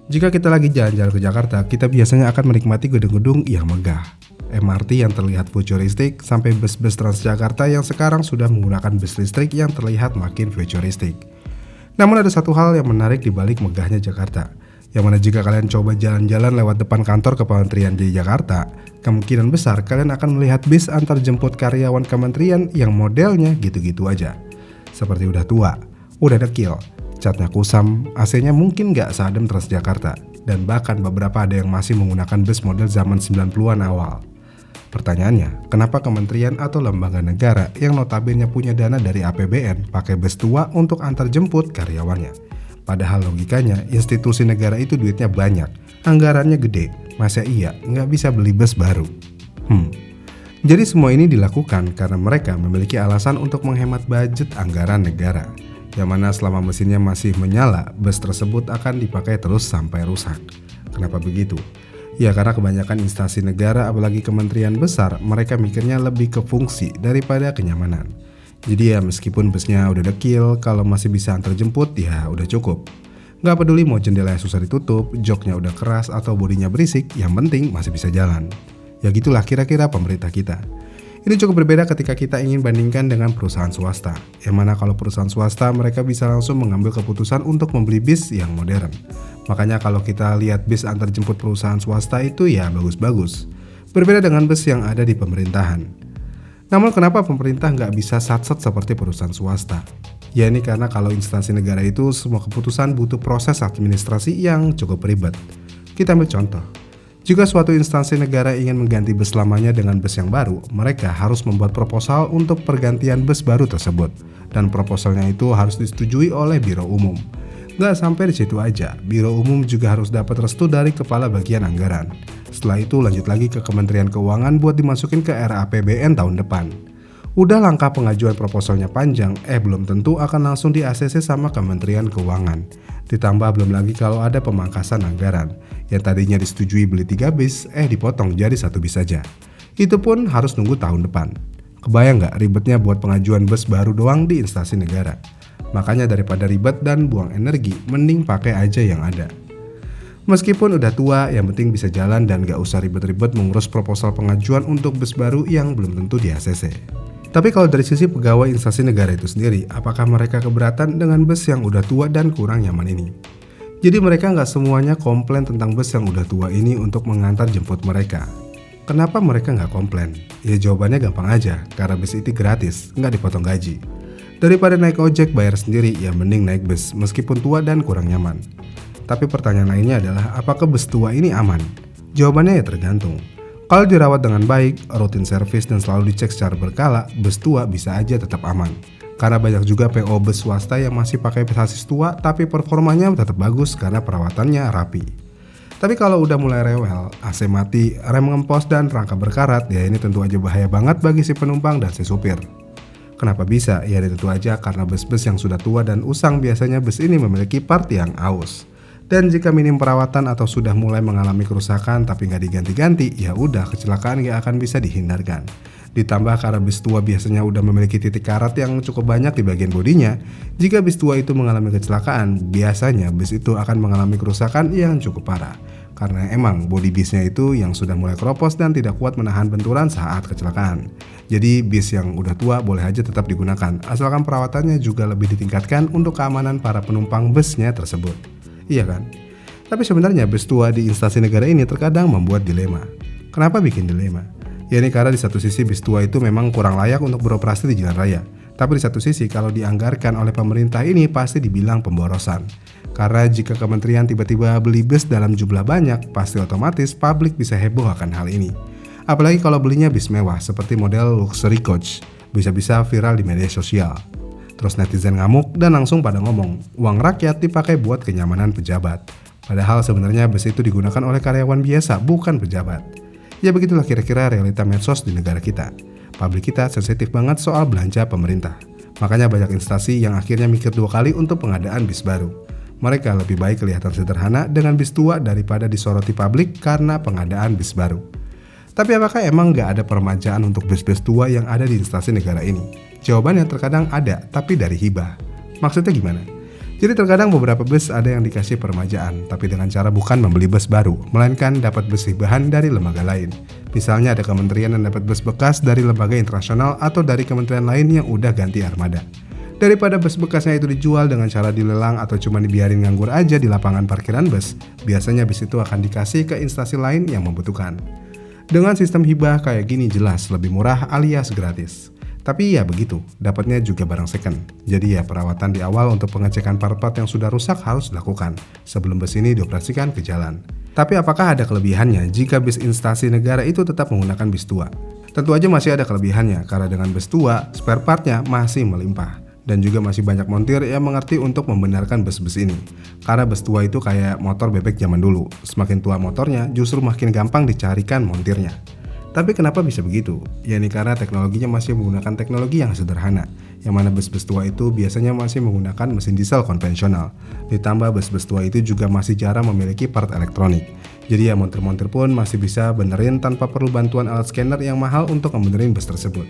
Jika kita lagi jalan-jalan ke Jakarta, kita biasanya akan menikmati gedung-gedung yang megah, MRT yang terlihat futuristik, sampai bus-bus Transjakarta yang sekarang sudah menggunakan bus listrik yang terlihat makin futuristik. Namun ada satu hal yang menarik di balik megahnya Jakarta, yang mana jika kalian coba jalan-jalan lewat depan kantor kementerian di Jakarta, kemungkinan besar kalian akan melihat bis antar jemput karyawan kementerian yang modelnya gitu-gitu aja. Seperti udah tua, udah dekil, catnya kusam, AC-nya mungkin gak seadem Transjakarta, dan bahkan beberapa ada yang masih menggunakan bus model zaman 90-an awal. Pertanyaannya, kenapa kementerian atau lembaga negara yang notabene punya dana dari APBN pakai bus tua untuk antar jemput karyawannya? Padahal logikanya, institusi negara itu duitnya banyak, anggarannya gede, masa iya nggak bisa beli bus baru? Jadi semua ini dilakukan karena mereka memiliki alasan untuk menghemat budget anggaran negara, yang mana selama mesinnya masih menyala, bus tersebut akan dipakai terus sampai rusak. Kenapa begitu? Ya karena kebanyakan instansi negara, apalagi kementerian besar, mereka mikirnya lebih ke fungsi daripada kenyamanan. Jadi ya meskipun busnya udah dekil, kalau masih bisa antar jemput ya udah cukup. Gak peduli mau jendelanya susah ditutup, joknya udah keras atau bodinya berisik, yang penting masih bisa jalan. Ya gitulah kira-kira pemerintah kita. Ini cukup berbeda ketika kita ingin bandingkan dengan perusahaan swasta, yang mana kalau perusahaan swasta mereka bisa langsung mengambil keputusan untuk membeli bis yang modern. Makanya kalau kita lihat bis antar jemput perusahaan swasta itu ya bagus-bagus. Berbeda dengan bus yang ada di pemerintahan. Namun kenapa pemerintah nggak bisa sat-sat seperti perusahaan swasta? Ya ini karena kalau instansi negara itu semua keputusan butuh proses administrasi yang cukup ribet. Kita ambil contoh. Jika suatu instansi negara ingin mengganti bus lamanya dengan bus yang baru, mereka harus membuat proposal untuk pergantian bus baru tersebut. Dan proposalnya itu harus disetujui oleh Biro Umum. Nggak sampai di situ aja, Biro Umum juga harus dapat restu dari Kepala Bagian Anggaran. Setelah itu lanjut lagi ke Kementerian Keuangan buat dimasukin ke RAPBN tahun depan. Udah langkah pengajuan proposalnya panjang, belum tentu akan langsung di ACC sama Kementerian Keuangan. Ditambah belum lagi kalau ada pemangkasan anggaran, yang tadinya disetujui beli 3 bis, dipotong jadi 1 bis saja. Itu pun harus nunggu tahun depan. Kebayang nggak ribetnya buat pengajuan bus baru doang di instansi negara? Makanya daripada ribet dan buang energi, mending pakai aja yang ada. Meskipun udah tua, yang penting bisa jalan dan gak usah ribet-ribet mengurus proposal pengajuan untuk bus baru yang belum tentu di ACC. Tapi kalau dari sisi pegawai instansi negara itu sendiri, apakah mereka keberatan dengan bus yang udah tua dan kurang nyaman ini? Jadi mereka gak semuanya komplain tentang bus yang udah tua ini untuk mengantar jemput mereka. Kenapa mereka gak komplain? Ya jawabannya gampang aja, karena bus itu gratis, gak dipotong gaji. Daripada naik ojek bayar sendiri, ya mending naik bus meskipun tua dan kurang nyaman. Tapi pertanyaan lainnya adalah, apakah bus tua ini aman? Jawabannya ya tergantung. Kalau dirawat dengan baik, rutin servis dan selalu dicek secara berkala, bus tua bisa aja tetap aman. Karena banyak juga PO bus swasta yang masih pakai sasis tua tapi performanya tetap bagus karena perawatannya rapi. Tapi kalau udah mulai rewel, AC mati, rem ngempos dan rangka berkarat, ya ini tentu aja bahaya banget bagi si penumpang dan si supir. Kenapa bisa? Ya tentu aja karena bus-bus yang sudah tua dan usang biasanya bus ini memiliki part yang aus. Dan jika minim perawatan atau sudah mulai mengalami kerusakan tapi nggak diganti-ganti, ya udah kecelakaan nggak akan bisa dihindarkan. Ditambah karena bus tua biasanya udah memiliki titik karat yang cukup banyak di bagian bodinya, jika bus tua itu mengalami kecelakaan, biasanya bus itu akan mengalami kerusakan yang cukup parah. Karena emang bodi bisnya itu yang sudah mulai keropos dan tidak kuat menahan benturan saat kecelakaan. Jadi bis yang udah tua boleh aja tetap digunakan, asalkan perawatannya juga lebih ditingkatkan untuk keamanan para penumpang busnya tersebut. Iya kan? Tapi sebenarnya bus tua di instansi negara ini terkadang membuat dilema. Kenapa bikin dilema? Ya ini karena di satu sisi bus tua itu memang kurang layak untuk beroperasi di jalan raya. Tapi di satu sisi kalau dianggarkan oleh pemerintah ini pasti dibilang pemborosan. Karena jika kementerian tiba-tiba beli bus dalam jumlah banyak, pasti otomatis publik bisa heboh akan hal ini. Apalagi kalau belinya bis mewah seperti model luxury coach, bisa-bisa viral di media sosial. Terus netizen ngamuk dan langsung pada ngomong, uang rakyat dipakai buat kenyamanan pejabat. Padahal sebenarnya bus itu digunakan oleh karyawan biasa, bukan pejabat. Ya begitulah kira-kira realita medsos di negara kita. Publik kita sensitif banget soal belanja pemerintah. Makanya banyak instansi yang akhirnya mikir 2 kali untuk pengadaan bis baru. Mereka lebih baik kelihatan sederhana dengan bis tua daripada disoroti publik karena pengadaan bis baru. Tapi apakah emang nggak ada permajaan untuk bus-bus tua yang ada di instansi negara ini? Jawabannya terkadang ada, tapi dari hibah. Maksudnya gimana? Jadi terkadang beberapa bus ada yang dikasih permajaan, tapi dengan cara bukan membeli bus baru, melainkan dapat bus hibahan dari lembaga lain. Misalnya ada kementerian yang dapat bus bekas dari lembaga internasional atau dari kementerian lain yang udah ganti armada. Daripada bus bekasnya itu dijual dengan cara dilelang atau cuma dibiarin nganggur aja di lapangan parkiran bus, biasanya bus itu akan dikasih ke instansi lain yang membutuhkan. Dengan sistem hibah kayak gini jelas lebih murah alias gratis. Tapi ya begitu, dapatnya juga barang second. Jadi ya perawatan di awal untuk pengecekan part-part yang sudah rusak harus dilakukan sebelum bus ini dioperasikan ke jalan. Tapi apakah ada kelebihannya jika bis instansi negara itu tetap menggunakan bis tua? Tentu aja masih ada kelebihannya karena dengan bus tua, spare partnya masih melimpah. Dan juga masih banyak montir yang mengerti untuk membenarkan bus-bus ini. Karena bus tua itu kayak motor bebek zaman dulu, semakin tua motornya justru makin gampang dicarikan montirnya. Tapi kenapa bisa begitu? Ya ini karena teknologinya masih menggunakan teknologi yang sederhana, yang mana bus-bus tua itu biasanya masih menggunakan mesin diesel konvensional. Ditambah bus-bus tua itu juga masih jarang memiliki part elektronik. Jadi ya montir-montir pun masih bisa benerin tanpa perlu bantuan alat scanner yang mahal untuk membenerin bus tersebut.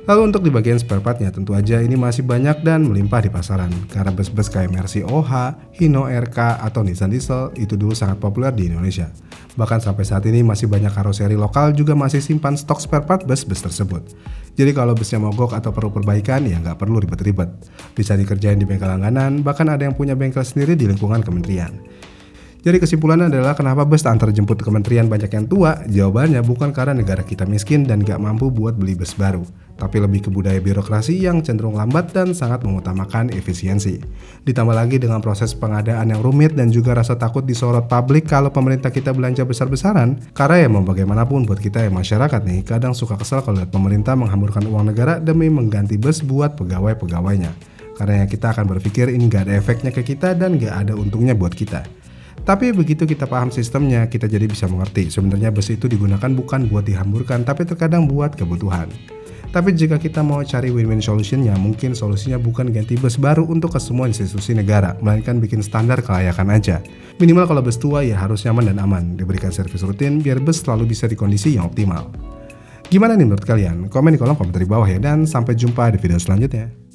Lalu untuk di bagian spare partnya tentu aja ini masih banyak dan melimpah di pasaran karena bus-bus kayak Mercy OH, Hino RK, atau Nissan Diesel itu dulu sangat populer di Indonesia. Bahkan sampai saat ini masih banyak karoseri lokal juga masih simpan stok spare part bus-bus tersebut. Jadi kalau busnya mogok atau perlu perbaikan ya nggak perlu ribet-ribet. Bisa dikerjain di bengkel langganan, bahkan ada yang punya bengkel sendiri di lingkungan kementerian. Jadi kesimpulannya adalah kenapa bus antar jemput kementerian banyak yang tua? Jawabannya bukan karena negara kita miskin dan gak mampu buat beli bus baru, tapi lebih ke budaya birokrasi yang cenderung lambat dan sangat mengutamakan efisiensi. Ditambah lagi dengan proses pengadaan yang rumit dan juga rasa takut disorot publik kalau pemerintah kita belanja besar-besaran. Karena ya mau bagaimanapun buat kita yang masyarakat nih, kadang suka kesal kalau lihat pemerintah menghamburkan uang negara demi mengganti bus buat pegawai-pegawainya. Karena ya kita akan berpikir ini gak ada efeknya ke kita dan gak ada untungnya buat kita. Tapi begitu kita paham sistemnya, kita jadi bisa mengerti sebenarnya bus itu digunakan bukan buat dihamburkan, tapi terkadang buat kebutuhan. Tapi jika kita mau cari win-win solutionnya, mungkin solusinya bukan ganti bus baru untuk ke semua institusi negara, melainkan bikin standar kelayakan aja. Minimal kalau bus tua ya harus nyaman dan aman, diberikan servis rutin biar bus selalu bisa di kondisi yang optimal. Gimana nih menurut kalian? Komen di kolom komentar di bawah ya, dan sampai jumpa di video selanjutnya.